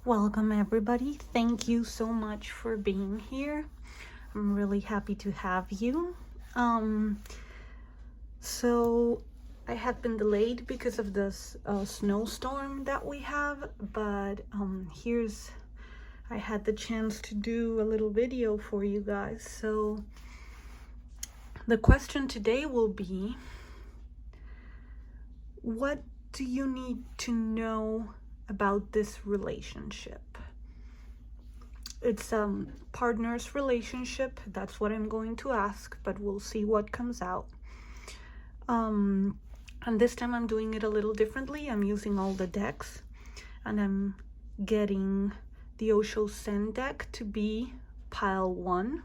Welcome everybody. Thank you so much for being here. I'm really happy to have you. So I have been delayed because of this snowstorm that we have, but I had the chance to do a little video for you guys. So the question today will be, what do you need to know about this relationship? It's partner's relationship. That's what I'm going to ask, but we'll see what comes out. And this time I'm doing it a little differently. I'm using all the decks, and I'm getting the Osho Zen deck to be pile 1,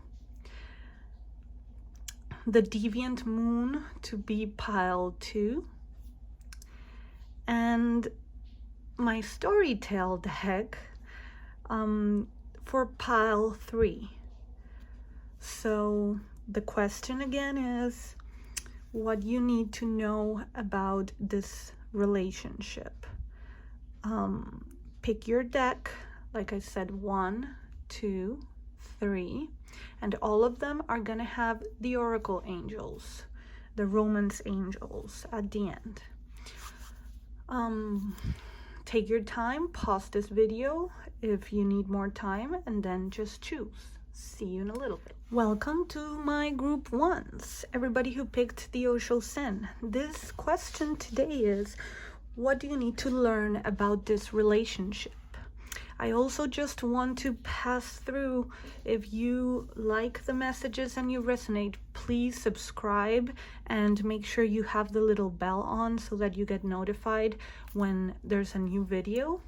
the Deviant Moon to be pile 2, and my Storytell deck for pile 3. So the question again is, what you need to know about this relationship. Pick your deck, like I said, 1, 2, 3, and all of them are gonna have the Oracle Angels, the Romance Angels at the end. Take your time, pause this video if you need more time, and then just choose. See you in a little bit. Welcome to my group 1s, everybody who picked the Osho Zen. This question today is, what do you need to learn about this relationship? I also just want to pass through, if you like the messages and you resonate, please subscribe and make sure you have the little bell on so that you get notified when there's a new video.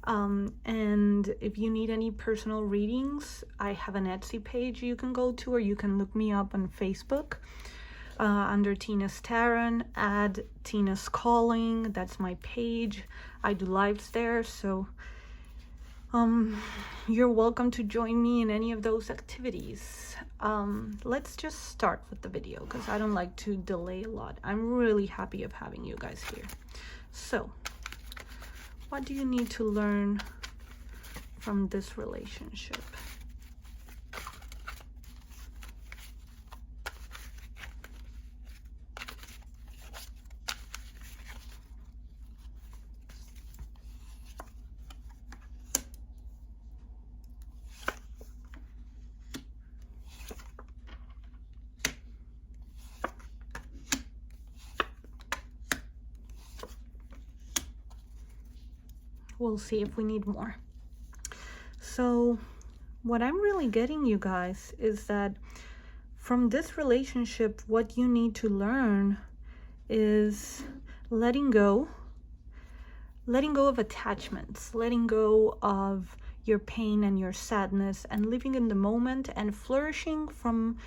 And if you need any personal readings, I have an Etsy page you can go to, or you can look me up on Facebook under Tina's Tarot, add Tina's Calling. That's my page. I do lives there, so you're welcome to join me in any of those activities. Let's just start with the video because I don't like to delay a lot. I'm really happy of having you guys here. So what do you need to learn from this relationship? We'll see if we need more. So what I'm really getting, you guys, is that from this relationship, what you need to learn is letting go of attachments, letting go of your pain and your sadness, and living in the moment and flourishing from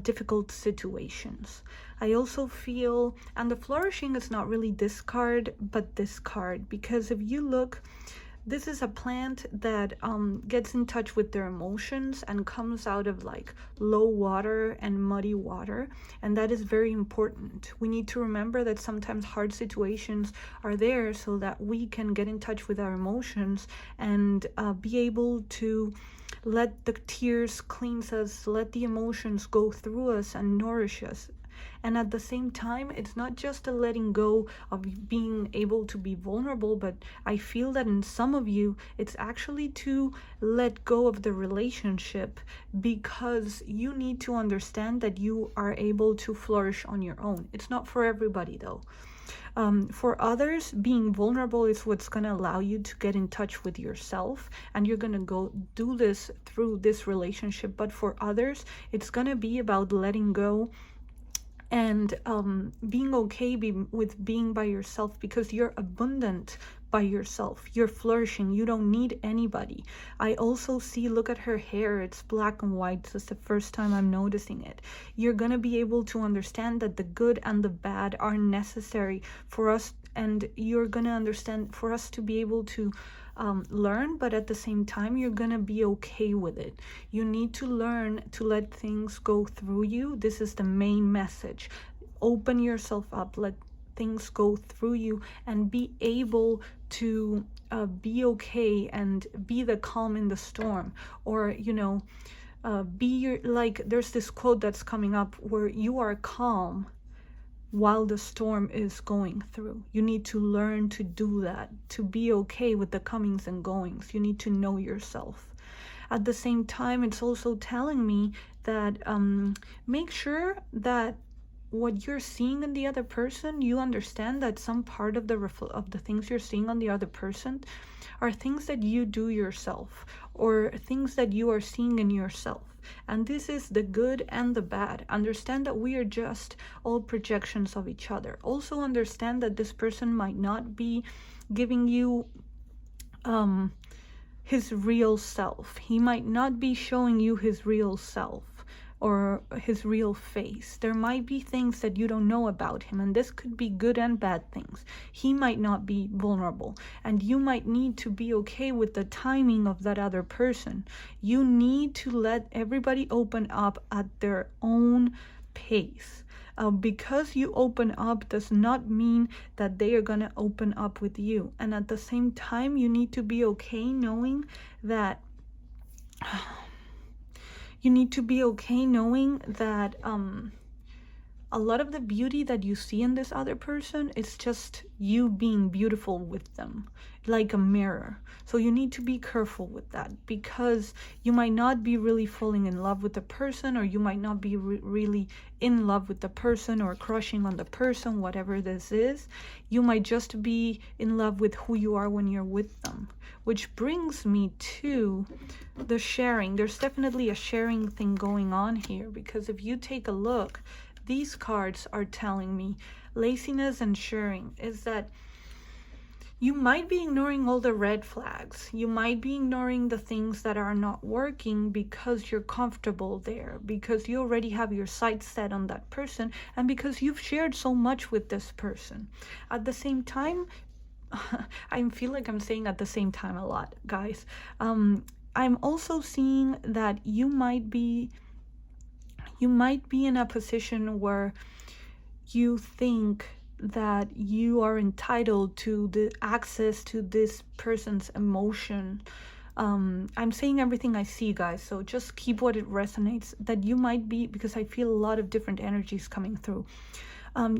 difficult situations. I also feel, and the flourishing is not really this card, but this card, because if you look, this is a plant that gets in touch with their emotions and comes out of like low water and muddy water, and that is very important. We need to remember that sometimes hard situations are there so that we can get in touch with our emotions and be able to let the tears cleanse us, let the emotions go through us and nourish us. And at the same time, it's not just a letting go of being able to be vulnerable, but I feel that in some of you, it's actually to let go of the relationship, because you need to understand that you are able to flourish on your own. It's not for everybody though. For others, being vulnerable is what's going to allow you to get in touch with yourself, and you're going to go do this through this relationship. But for others, it's going to be about letting go and being okay with being by yourself, because you're abundant by yourself. You're flourishing. You don't need anybody. I also see, look at her hair. It's black and white. This is the first time I'm noticing it. You're going to be able to understand that the good and the bad are necessary for us, and you're going to understand for us to be able to learn, but at the same time, you're gonna be okay with it. You need to learn to let things go through you. This is the main message. Open yourself up, let things go through you and be able to be okay and be the calm in the storm. Or, you know, like there's this quote that's coming up where you are calm while the storm is going through. You need to learn to do that, to be okay with the comings and goings. You need to know yourself. At the same time, it's also telling me that make sure that what you're seeing in the other person, you understand that some part of the things you're seeing on the other person are things that you do yourself, or things that you are seeing in yourself. And this is the good and the bad. Understand that we are just all projections of each other. Also understand that this person might not be giving you his real self. He might not be showing you his real self or his real face. There might be things that you don't know about him, and this could be good and bad things. He might not be vulnerable, and you might need to be okay with the timing of that other person. You need to let everybody open up at their own pace. Because you open up does not mean that they are going to open up with you. And at the same time, you need to be okay knowing that a lot of the beauty that you see in this other person is just you being beautiful with them, like a mirror. So you need to be careful with that, because you might not be really falling in love with the person, or you might not be really in love with the person or crushing on the person, whatever this is. You might just be in love with who you are when you're with them. Which brings me to the sharing. There's definitely a sharing thing going on here, because if you take a look, these cards are telling me laziness and sharing is that you might be ignoring all the red flags. You might be ignoring the things that are not working because you're comfortable there, because you already have your sights set on that person, and because you've shared so much with this person. At the same time, I feel like I'm saying at the same time a lot, guys. I'm also seeing that you might be in a position where you think that you are entitled to the access to this person's emotion. I'm saying everything I see, guys, so just keep what it resonates. That you might be, because I feel a lot of different energies coming through.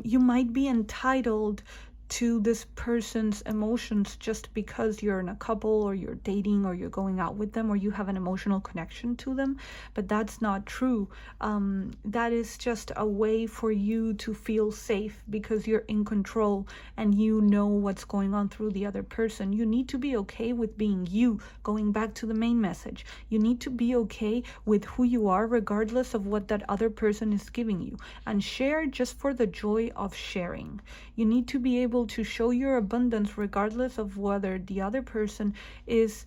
You might be entitled to this person's emotions just because you're in a couple, or you're dating, or you're going out with them, or you have an emotional connection to them. But that's not true. That is just a way for you to feel safe, because you're in control and you know what's going on through the other person. You need to be okay with being you. Going back to the main message, you need to be okay with who you are, regardless of what that other person is giving you, and share just for the joy of sharing. You need to be able to show your abundance regardless of whether the other person is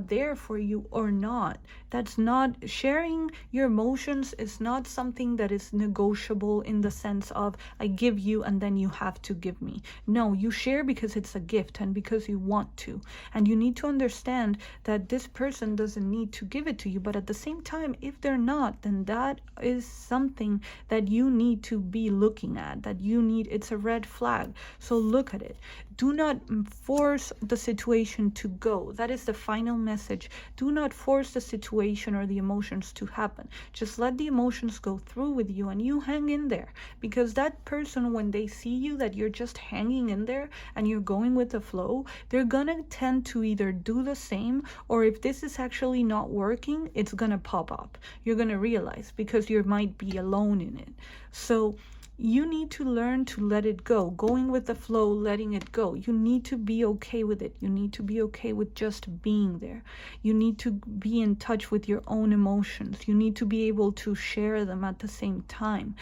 there for you or not. That's not sharing your emotions, is not something that is negotiable in the sense of I give you and then you have to give me. No, you share because it's a gift and because you want to. And you need to understand that this person doesn't need to give it to you, but at the same time, if they're not, then that is something that you need to be looking at, that you need, it's a red flag. So look at it. Do not force the situation to go. That is the final message. Do not force the situation or the emotions to happen. Just let the emotions go through with you, and you hang in there, because that person, when they see you that you're just hanging in there and you're going with the flow, they're gonna tend to either do the same, or if this is actually not working, it's gonna pop up. You're gonna realize, because you might be alone in it. So you need to learn to let it go, going with the flow, letting it go. You need to be okay with it. You need to be okay with just being there. You need to be in touch with your own emotions. You need to be able to share them at the same time.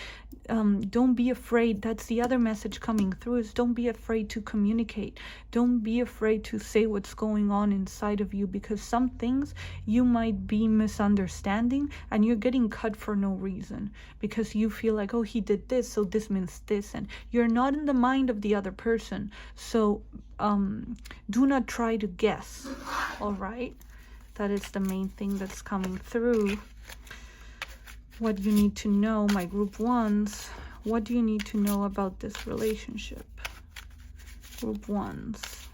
Don't be afraid. That's the other message coming through, is don't be afraid to communicate. Don't be afraid to say what's going on inside of you, because some things you might be misunderstanding and you're getting cut for no reason, because you feel like, oh, he did this, so this means this, and you're not in the mind of the other person. So do not try to guess. All right, that is the main thing that's coming through. What you need to know, my group ones, what do you need to know about this relationship? Group ones.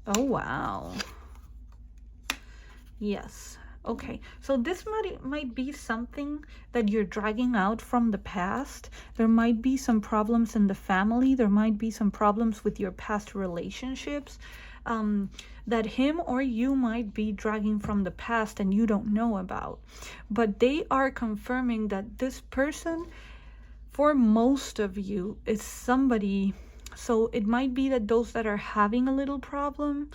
Oh, wow. Yes. Okay, so this might be something that you're dragging out from the past. There might be some problems in the family. There might be some problems with your past relationships that him or you might be dragging from the past and you don't know about. But they are confirming that this person, for most of you, is somebody. So it might be that those that are having a little problem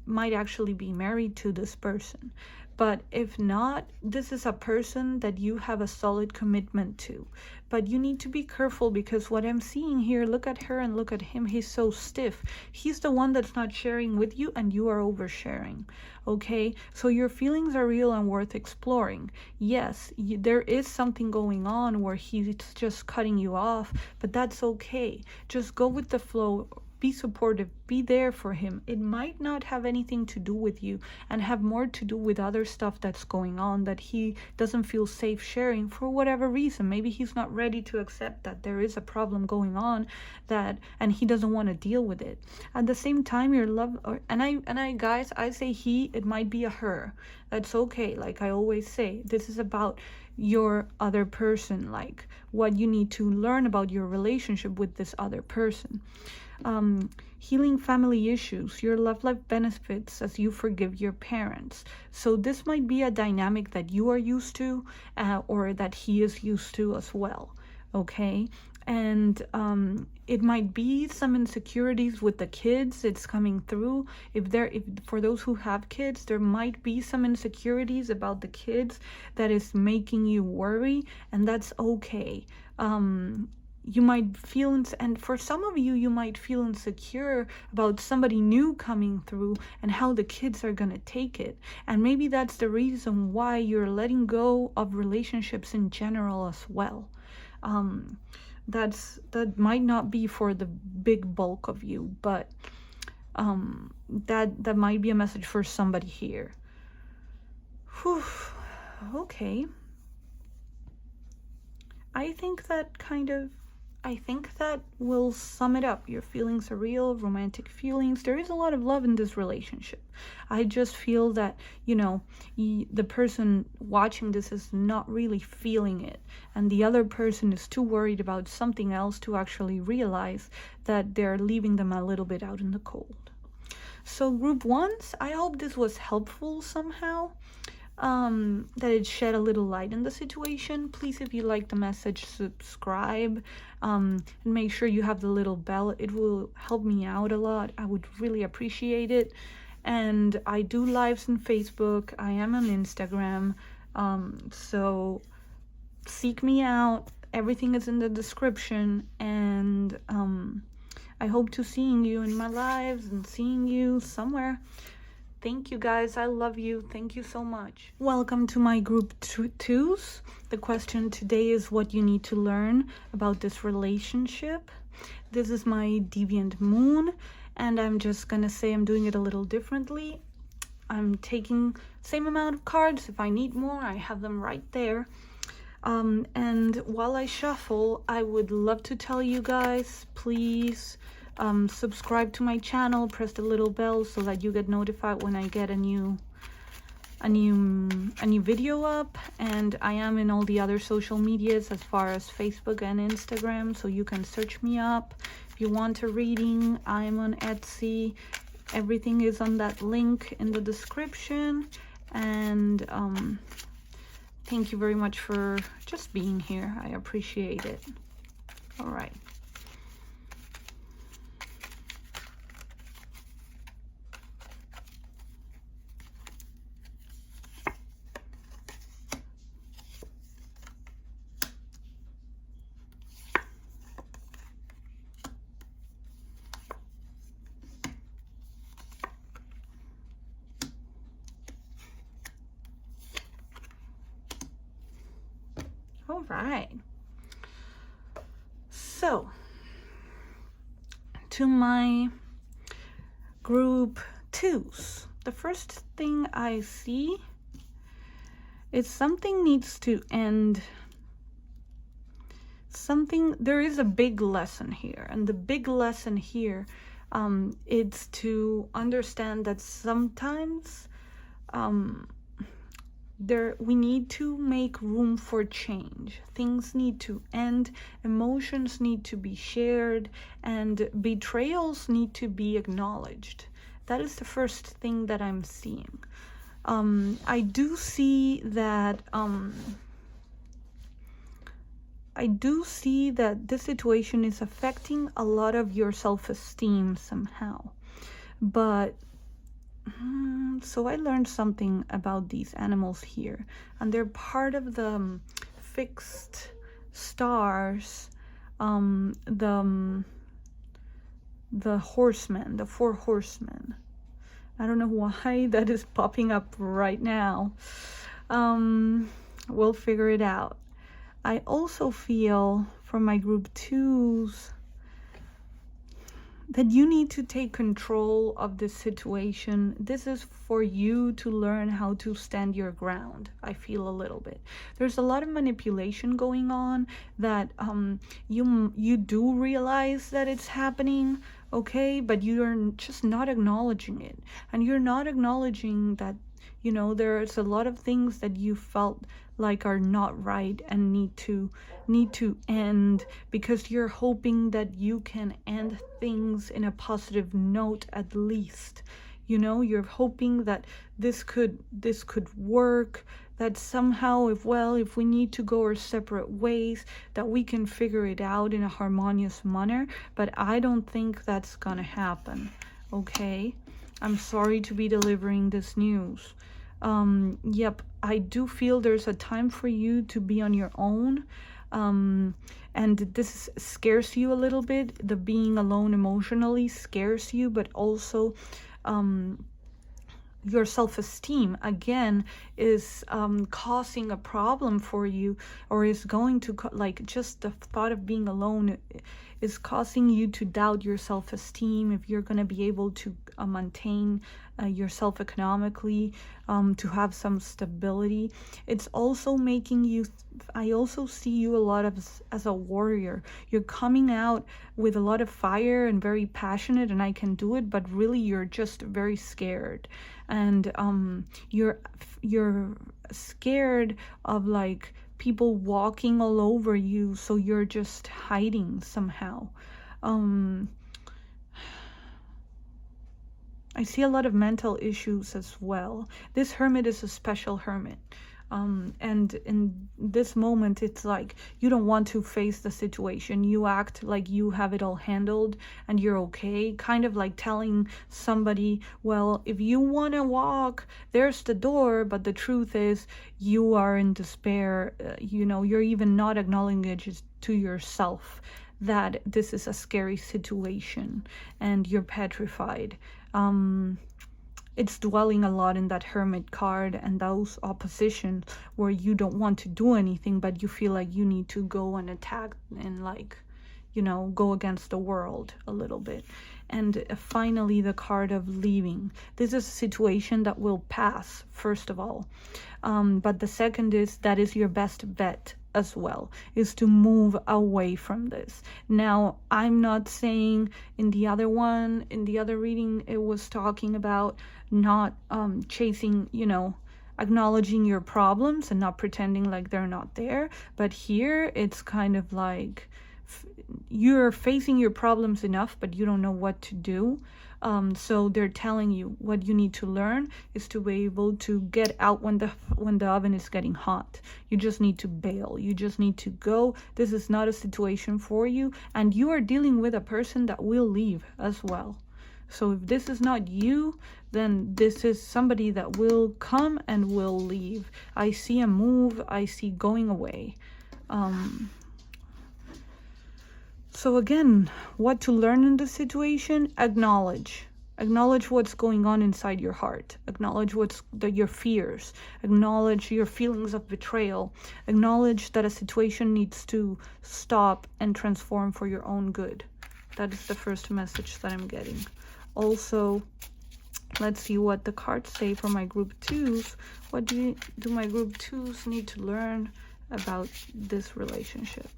might actually be married to this person. But if not, this is a person that you have a solid commitment to. But you need to be careful, because what I'm seeing here, look at her and look at him, he's so stiff. He's the one that's not sharing with you, and you are oversharing. Okay, so your feelings are real and worth exploring. Yes, there is something going on where he's just cutting you off, but that's okay. Just go with the flow. Be supportive, be there for him. It might not have anything to do with you and have more to do with other stuff that's going on that he doesn't feel safe sharing for whatever reason. Maybe he's not ready to accept that there is a problem going on, and he doesn't want to deal with it. At the same time, your love, and I guys, I say he, it might be a her. That's okay. Like I always say, this is about your other person, like what you need to learn about your relationship with this other person. Healing family issues, your love life benefits as you forgive your parents. So this might be a dynamic that you are used to, or that he is used to as well. Okay, and it might be some insecurities with the kids. It's coming through. If for those who have kids, there might be some insecurities about the kids that is making you worry, and that's okay. You might feel, and for some of you, you might feel insecure about somebody new coming through and how the kids are going to take it. And maybe that's the reason why you're letting go of relationships in general as well. That might not be for the big bulk of you, but that might be a message for somebody here. Whew. Okay. I think that will sum it up. Your feelings are real, romantic feelings. There is a lot of love in this relationship. I just feel that, the person watching this is not really feeling it. And the other person is too worried about something else to actually realize that they're leaving them a little bit out in the cold. So group ones, I hope this was helpful somehow. That it shed a little light in the situation. Please, if you like the message, subscribe, and make sure you have the little bell. It will help me out a lot. I would really appreciate it. And I do lives on Facebook. I am on Instagram. So seek me out. Everything is in the description. And I hope to seeing you in my lives and seeing you somewhere. Thank you guys. I love you. Thank you so much. Welcome to my group twos. The question today is what you need to learn about this relationship. This is my deviant moon, and I'm just gonna say I'm doing it a little differently. I'm taking same amount of cards. If I need more, I have them right there. And while I shuffle, I would love to tell you guys, please subscribe to my channel, press the little bell so that you get notified when I get a new video up. And I am in all the other social medias as far as Facebook and Instagram, so you can search me up. If you want a reading, I'm on Etsy. Everything is on that link in the description. And thank you very much for just being here. I appreciate it. All right. All right. So, to my group twos, the first thing I see It's something needs to end. There is a big lesson here, and the big lesson here, it's to understand that sometimes we need to make room for change. Things need to end, emotions need to be shared, and betrayals need to be acknowledged. That is the first thing that I'm seeing. I do see that this situation is affecting a lot of your self-esteem somehow. But so I learned something about these animals here, and they're part of the fixed stars, the horsemen, the 4 horsemen. I don't know why that is popping up right now. We'll figure it out. I also feel from my group 2s that you need to take control of this situation. This is for you to learn how to stand your ground. I feel a little bit. There's a lot of manipulation going on that you do realize that it's happening, okay? But you're just not acknowledging it. And you're not acknowledging that, you know, there's a lot of things that you felt like are not right and need to end, because you're hoping that you can end things in a positive note at least. You know, you're hoping that this could work, that somehow if we need to go our separate ways, that we can figure it out in a harmonious manner. But I don't think that's gonna happen, okay? I'm sorry to be delivering this news. Yep, I do feel there's a time for you to be on your own, and this scares you a little bit. The being alone emotionally scares you, but also your self-esteem again is causing a problem for you, or is going to like, just the thought of being alone is causing you to doubt your self-esteem, if you're going to be able to maintain yourself economically, to have some stability. It's also making you, I also see you a lot as a warrior. You're coming out with a lot of fire and very passionate, and I can do it, but really you're just very scared. And you're scared of like people walking all over you, so you're just hiding somehow. I see a lot of mental issues as well. This hermit is a special hermit. And in this moment, it's like you don't want to face the situation. You act like you have it all handled and you're okay. Kind of like telling somebody, well, if you want to walk, there's the door. But the truth is you are in despair. You know, you're even not acknowledging it to yourself that this is a scary situation and you're petrified. It's dwelling a lot in that hermit card and those oppositions where you don't want to do anything, but you feel like you need to go and attack and like, you know, go against the world a little bit. And finally, the card of leaving. This is a situation that will pass, first of all. But the second is that is your best bet as well, is to move away from this. Now, I'm not saying in the other reading, it was talking about not chasing, you know, acknowledging your problems and not pretending like they're not there. But here it's kind of like you're facing your problems enough, but you don't know what to do. So they're telling you what you need to learn is to be able to get out when the oven is getting hot. You just need to bail. You just need to go. This is not a situation for you, and you are dealing with a person that will leave as well. So if this is not you, then this is somebody that will come and will leave. I see a move. I see going away. So again, what to learn in this situation? Acknowledge. Acknowledge what's going on inside your heart. Acknowledge your fears. Acknowledge your feelings of betrayal. Acknowledge that a situation needs to stop and transform for your own good. That is the first message that I'm getting. Also, Let's see what the cards say for my group 2s. What do my group 2s need to learn about this relationship?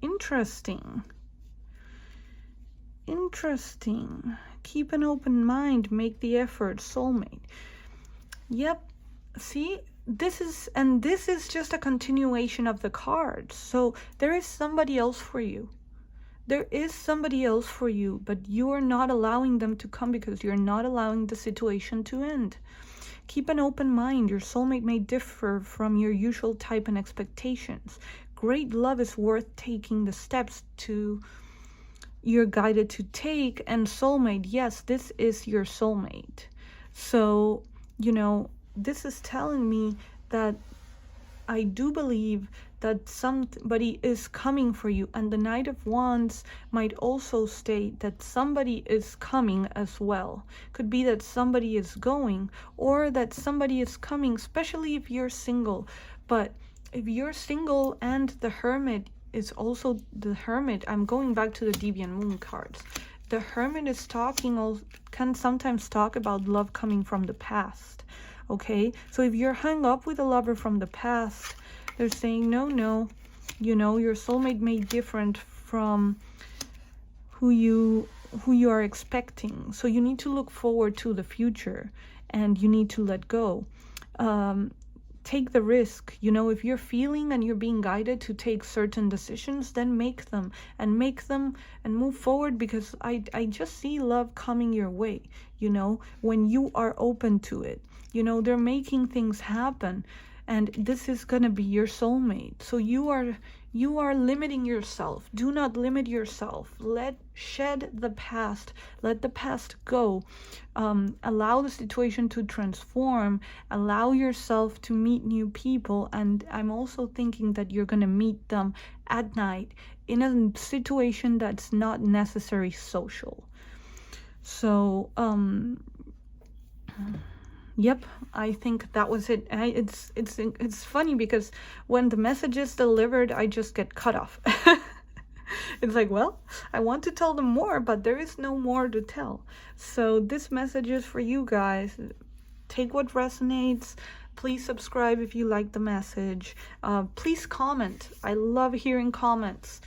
Interesting. Interesting. Keep an open mind. Make the effort. Soulmate. Yep. See, this is just a continuation of the cards. So there is somebody else for you. There is somebody else for you, but you are not allowing them to come because you're not allowing the situation to end. Keep an open mind. Your soulmate may differ from your usual type and expectations. Great love is worth taking the steps to you're guided to take. And soulmate, yes, this is your soulmate. So, you know, this is telling me that I do believe that somebody is coming for you. And the Knight of Wands might also state that somebody is coming as well. Could be that somebody is going, or that somebody is coming, especially if you're single. But if you're single and the Hermit is also the Hermit, I'm going back to the Deviant Moon cards. The Hermit is can sometimes talk about love coming from the past. Okay, so if you're hung up with a lover from the past, they're saying, no, you know, your soulmate may be different from who you are expecting. So you need to look forward to the future, and you need to let go. Take the risk. You know, if you're feeling and you're being guided to take certain decisions, then make them and move forward, because I just see love coming your way, you know, when you are open to it. You know, they're making things happen, and this is going to be your soulmate. So you are limiting yourself. Do not limit yourself. Shed the past. Let the past go. Allow the situation to transform. Allow yourself to meet new people. And I'm also thinking that you're going to meet them at night in a situation that's not necessarily social. So, yep, I think that was it. It's funny because when the message is delivered, I just get cut off. It's like, well, I want to tell them more, but there is no more to tell. So this message is for you guys. Take what resonates. Please subscribe if you like the message. Please comment. I love hearing comments.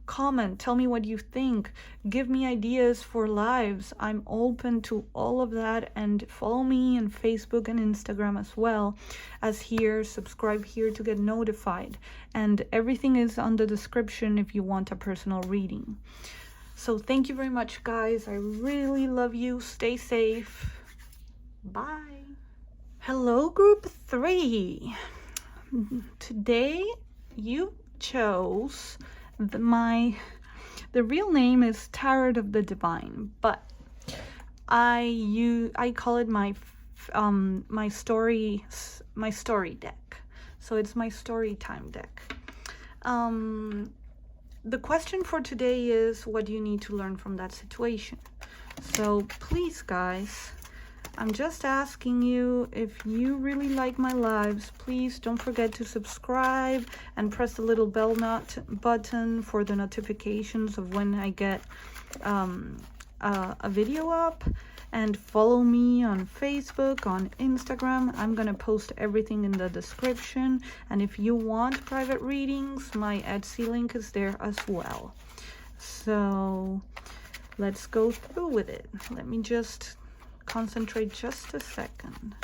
Comment, tell me what you think, give me ideas for lives. I'm open to all of that, and follow me on Facebook and Instagram as well as here. Subscribe here to get notified, and everything is on the description if you want a personal reading. So thank you very much, guys. I really love you. Stay safe. Bye. Hello, group 3. Today you chose the real name is Tarot of the Divine, but I call it my story deck. So it's my story time deck. The question for today is, what do you need to learn from that situation? So please, guys, I'm just asking you, if you really like my lives, please don't forget to subscribe and press the little bell button for the notifications of when I get a video up. And follow me on Facebook, on Instagram. I'm gonna post everything in the description. And if you want private readings, my Etsy link is there as well. So let's go through with it. Let me just concentrate just a second.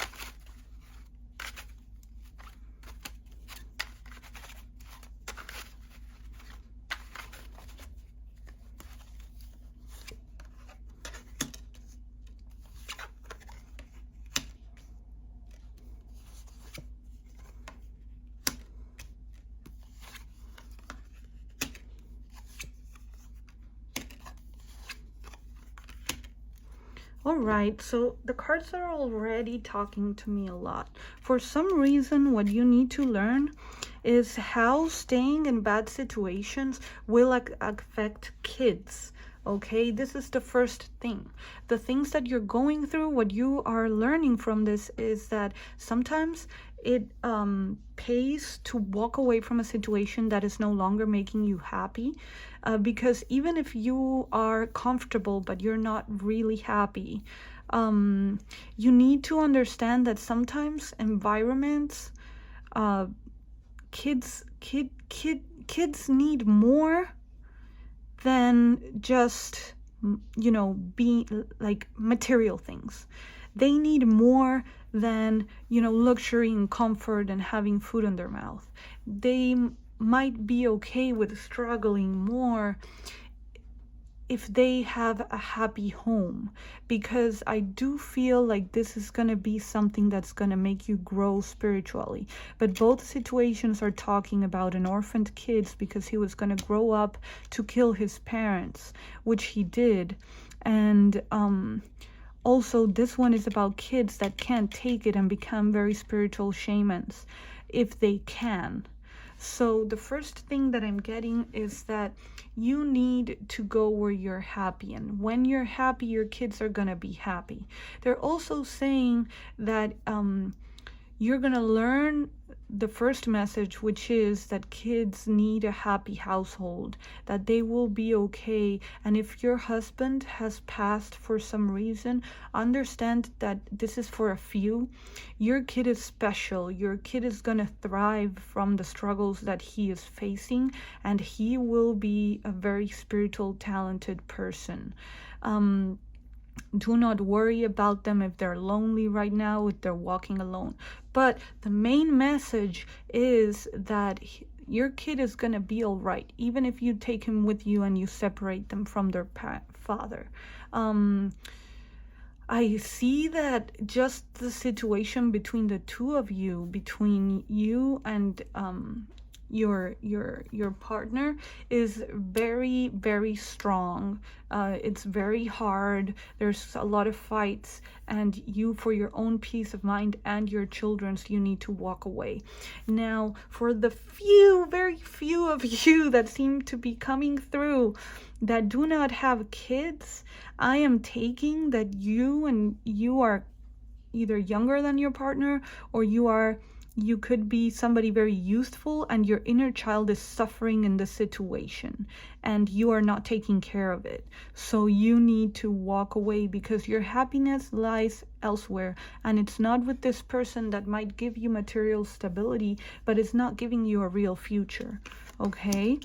Alright, so the cards are already talking to me a lot. For some reason, what you need to learn is how staying in bad situations will affect kids. Okay, this is the first thing. The things that you're going through, what you are learning from this is that sometimes it pays to walk away from a situation that is no longer making you happy, because even if you are comfortable but you're not really happy, you need to understand that sometimes environments, kids need more than just, being like material things. They need more than, luxury and comfort and having food in their mouth. They might be okay with struggling more if they have a happy home, because I do feel like this is going to be something that's going to make you grow spiritually. But both situations are talking about an orphaned kid, because he was going to grow up to kill his parents, which he did. And also this one is about kids that can't take it and become very spiritual shamans if they can. So the first thing that I'm getting is that you need to go where you're happy, and when you're happy, your kids are gonna be happy. They're also saying that you're gonna learn the first message, which is that kids need a happy household, that they will be okay. And if your husband has passed for some reason, understand that this is for a few. Your kid is special. Your kid is gonna thrive from the struggles that he is facing, and he will be a very spiritual, talented person. Do not worry about them if they're lonely right now, if they're walking alone. But the main message is that your kid is going to be all right, even if you take him with you and you separate them from their father. I see that just the situation between the two of you, between you and your partner, is very, very strong. It's very hard. There's a lot of fights, and you, for your own peace of mind and your children's, you need to walk away. Now, for the very few of you that seem to be coming through that do not have kids, I am taking that you are either younger than your partner, or you could be somebody very youthful, and your inner child is suffering in the situation and you are not taking care of it. So you need to walk away, because your happiness lies elsewhere, and it's not with this person that might give you material stability, but it's not giving you a real future. Okay?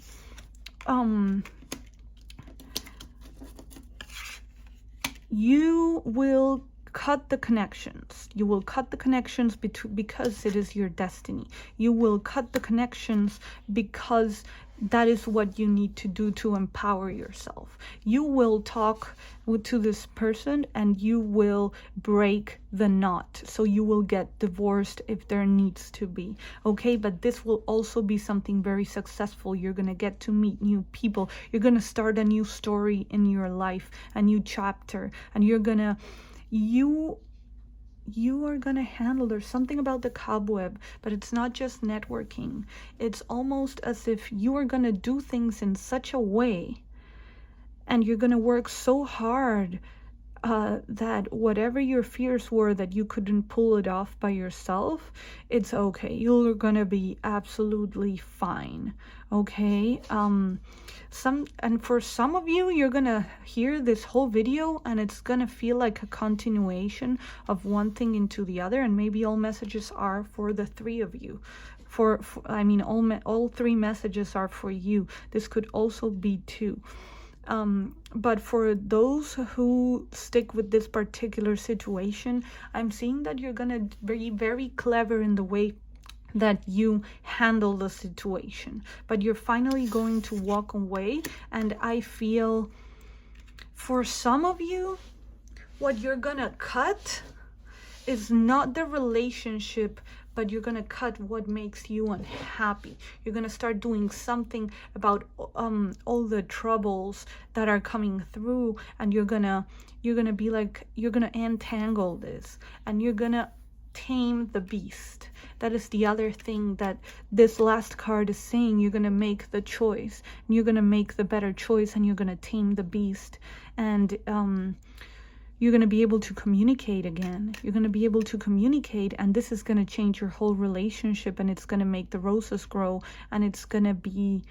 You will cut the connections. You will cut the connections because it is your destiny. You will cut the connections because that is what you need to do to empower yourself. You will talk to this person and you will break the knot. So you will get divorced if there needs to be. Okay, but this will also be something very successful. You're going to get to meet new people. You're going to start a new story in your life, a new chapter, and you are going to handle. There's something about the cobweb, but it's not just networking. It's almost as if you are going to do things in such a way, and you're going to work so hard that whatever your fears were that you couldn't pull it off by yourself, it's okay. You're going to be absolutely fine. Okay? And for some of you, you're gonna hear this whole video and it's gonna feel like a continuation of one thing into the other, and maybe all messages are for the three of you. All three messages are for you. This could also be two. But for those who stick with this particular situation, I'm seeing that you're gonna be very clever in the way that you handle the situation, but you're finally going to walk away. And I feel for some of you, what you're gonna cut is not the relationship, but you're gonna cut what makes you unhappy. You're gonna start doing something about all the troubles that are coming through, and you're gonna be like, you're gonna untangle this, and you're gonna tame the beast. That is the other thing that this last card is saying. You're gonna make the choice, and you're gonna make the better choice, and you're gonna tame the beast. And you're going to be able to communicate again. You're going to be able to communicate, and this is going to change your whole relationship, and it's going to make the roses grow, and it's going to be,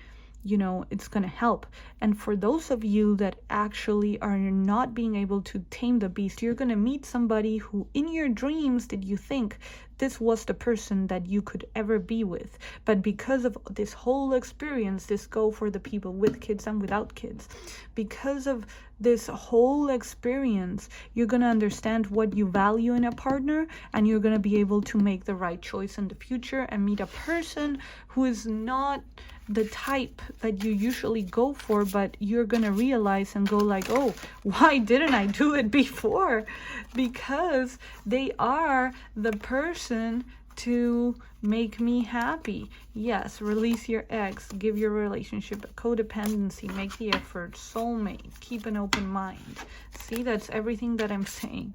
you know, it's going to help. And for those of you that actually are not being able to tame the beast, you're going to meet somebody who in your dreams did you think this was the person that you could ever be with. But because of this whole experience, this go for the people with kids and without kids, because of this whole experience, you're going to understand what you value in a partner, and you're going to be able to make the right choice in the future and meet a person who is not the type that you usually go for, but you're gonna realize and go like, oh, why didn't I do it before? Because they are the person to make me happy. Yes, release your ex, give your relationship a codependency, make the effort, soulmate, keep an open mind. See, that's everything that I'm saying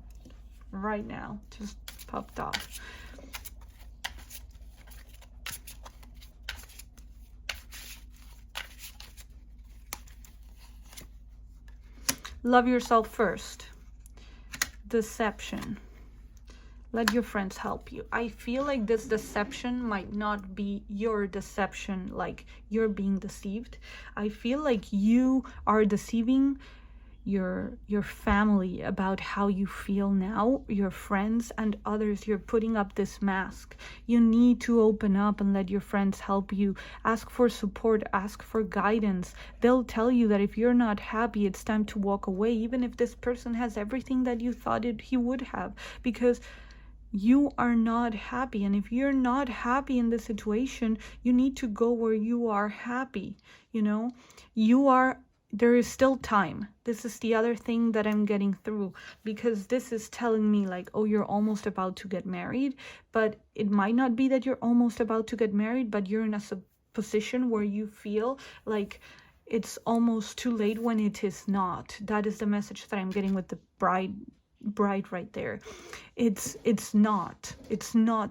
right now, just popped off. Love yourself first. Deception. Let your friends help you. I feel like this deception might not be your deception, like you're being deceived. I feel like you are deceiving your family about how you feel now, your friends and others. You're putting up this mask. You need to open up and let your friends help you. Ask for support, ask for guidance. They'll tell you that if you're not happy, it's time to walk away, even if this person has everything that you thought he would have, because you are not happy. And if you're not happy in this situation, you need to go where you are happy. You know, there is still time. This is the other thing that I'm getting through, because this is telling me like, oh, you're almost about to get married, but it might not be that you're almost about to get married, but you're in a position where you feel like it's almost too late when it is not. That is the message that I'm getting with the bride right there. It's not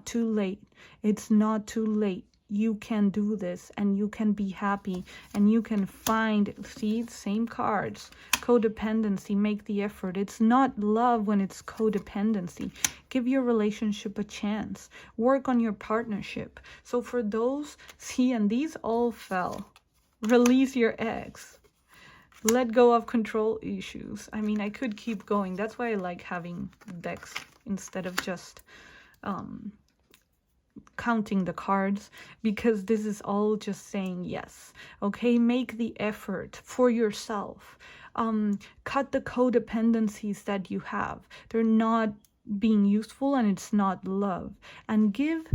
too late. It's not too late. You can do this, and you can be happy, and you can find, see, same cards, codependency, make the effort. It's not love when it's codependency. Give your relationship a chance. Work on your partnership. So for those, see, and these all fell. Release your ex. Let go of control issues. I mean, I could keep going. That's why I like having decks instead of just counting the cards, because this is all just saying yes. Okay, make the effort for yourself. Cut the codependencies that you have. They're not being useful, and it's not love. And give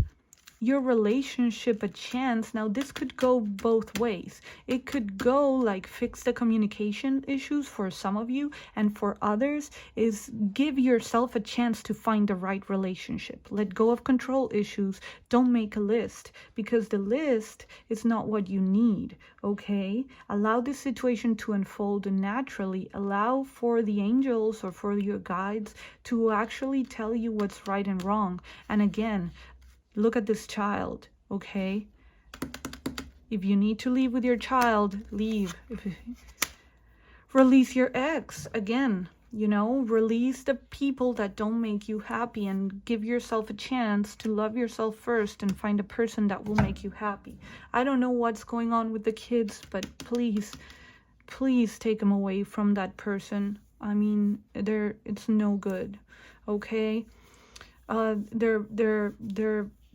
your relationship a chance. Now, this could go both ways. It could go like fix the communication issues for some of you, and for others is give yourself a chance to find the right relationship. Let go of control issues. Don't make a list, because the list is not what you need. Okay, allow this situation to unfold naturally. Allow for the angels or for your guides to actually tell you what's right and wrong. And again, look at this child, okay? If you need to leave with your child, leave. Release your ex. Again, you know, release the people that don't make you happy, and give yourself a chance to love yourself first and find a person that will make you happy. I don't know what's going on with the kids, but please take them away from that person. I mean, it's no good, okay?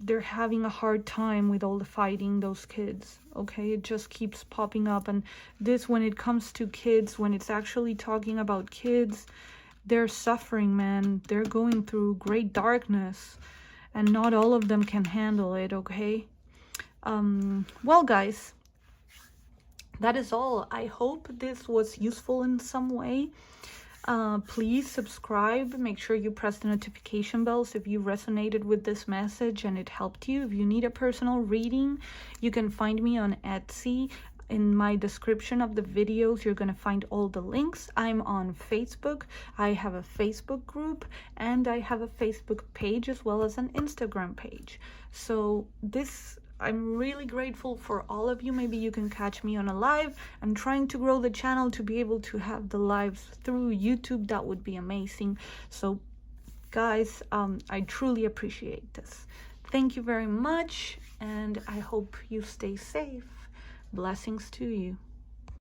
They're having a hard time with all the fighting, those kids, okay? It just keeps popping up. And this, when it comes to kids, when it's actually talking about kids, they're suffering, man. They're going through great darkness, and not all of them can handle it, okay? Well, guys, that is all. I hope this was useful in some way. Please subscribe. Make sure you press the notification bells if you resonated with this message and it helped you. If you need a personal reading, you can find me on Etsy. In my description of the videos, you're going to find all the links. I'm on Facebook. I have a Facebook group, and I have a Facebook page as well as an Instagram page. So this I'm really grateful for all of you. Maybe you can catch me on a live. I'm trying to grow the channel to be able to have the lives through YouTube. That would be amazing. So guys, I truly appreciate this. Thank you very much, and I hope you stay safe. Blessings to you.